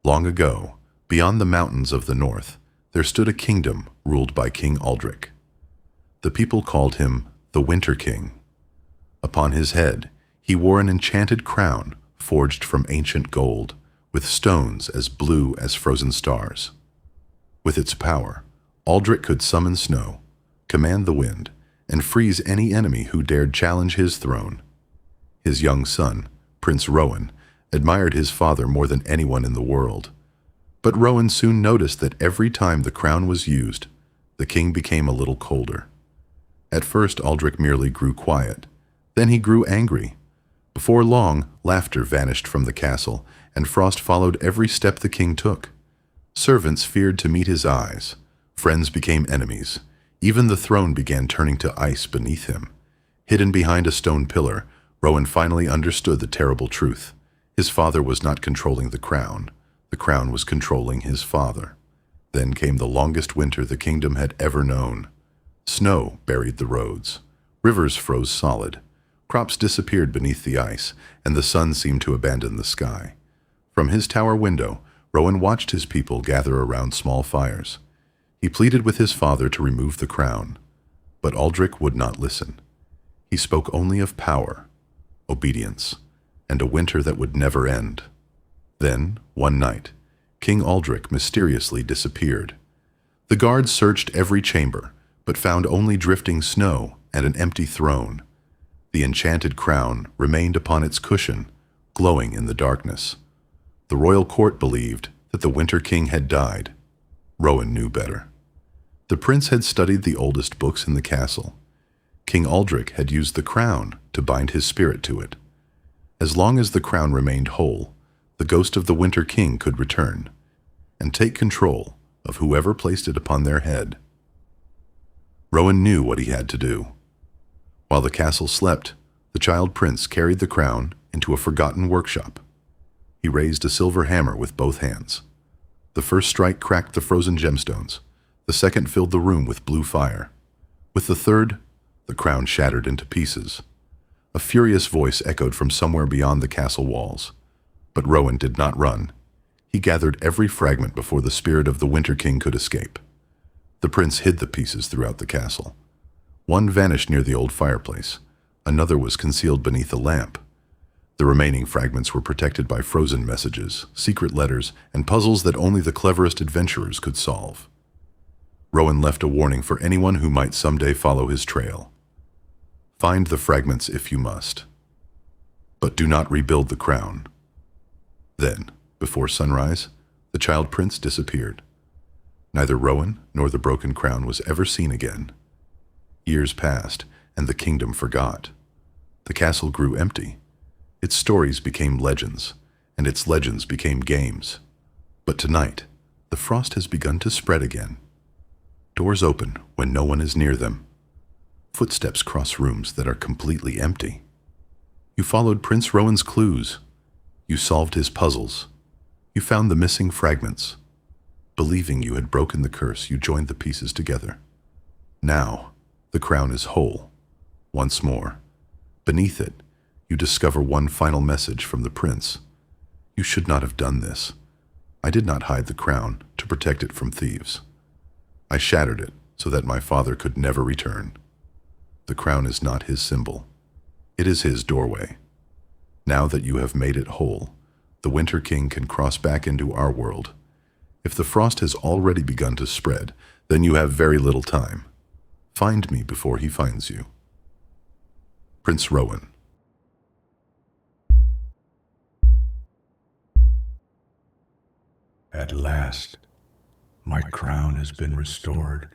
Long ago, beyond the mountains of the north, there stood a kingdom ruled by King Aldric. The people called him the Winter King. Upon his head, he wore an enchanted crown forged from ancient gold, with stones as blue as frozen stars. With its power, Aldric could summon snow, command the wind, and freeze any enemy who dared challenge his throne. His young son, Prince Rowan, admired his father more than anyone in the world. But Rowan soon noticed that every time the crown was used, the king became a little colder. At first, Aldric merely grew quiet. Then he grew angry. Before long, laughter vanished from the castle, and frost followed every step the king took. Servants feared to meet his eyes. Friends became enemies. Even the throne began turning to ice beneath him. Hidden behind a stone pillar, Rowan finally understood the terrible truth. His father was not controlling the crown. The crown was controlling his father. Then came the longest winter the kingdom had ever known. Snow buried the roads. Rivers froze solid. Crops disappeared beneath the ice, and the sun seemed to abandon the sky. From his tower window, Rowan watched his people gather around small fires. He pleaded with his father to remove the crown, but Aldric would not listen. He spoke only of power, obedience, and a winter that would never end. Then, one night, King Aldric mysteriously disappeared. The guards searched every chamber, but found only drifting snow and an empty throne. The enchanted crown remained upon its cushion, glowing in the darkness. The royal court believed that the Winter King had died. Rowan knew better. The prince had studied the oldest books in the castle. King Aldric had used the crown to bind his spirit to it. As long as the crown remained whole, the ghost of the Winter King could return and take control of whoever placed it upon their head. Rowan knew what he had to do. While the castle slept, the child prince carried the crown into a forgotten workshop. He raised a silver hammer with both hands. The first strike cracked the frozen gemstones. The second filled the room with blue fire. With the third, the crown shattered into pieces. A furious voice echoed from somewhere beyond the castle walls. But Rowan did not run. He gathered every fragment before the spirit of the Winter King could escape. The prince hid the pieces throughout the castle. One vanished near the old fireplace. Another was concealed beneath a lamp. The remaining fragments were protected by frozen messages, secret letters, and puzzles that only the cleverest adventurers could solve. Rowan left a warning for anyone who might someday follow his trail. Find the fragments if you must, but do not rebuild the crown. Then, before sunrise, the child prince disappeared. Neither Rowan nor the broken crown was ever seen again. Years passed, and the kingdom forgot. The castle grew empty. Its stories became legends, and its legends became games. But tonight, the frost has begun to spread again. Doors open when no one is near them. Footsteps cross rooms that are completely empty. You followed Prince Rowan's clues. You solved his puzzles. You found the missing fragments. Believing you had broken the curse, you joined the pieces together. Now, the crown is whole. Once more. Beneath it, you discover one final message from the prince. You should not have done this. I did not hide the crown to protect it from thieves. I shattered it so that my father could never return. The crown is not his symbol. It is his doorway. Now that you have made it whole, the Winter King can cross back into our world. If the frost has already begun to spread, then you have very little time. Find me before he finds you. Prince Rowan. At last, my crown has been restored.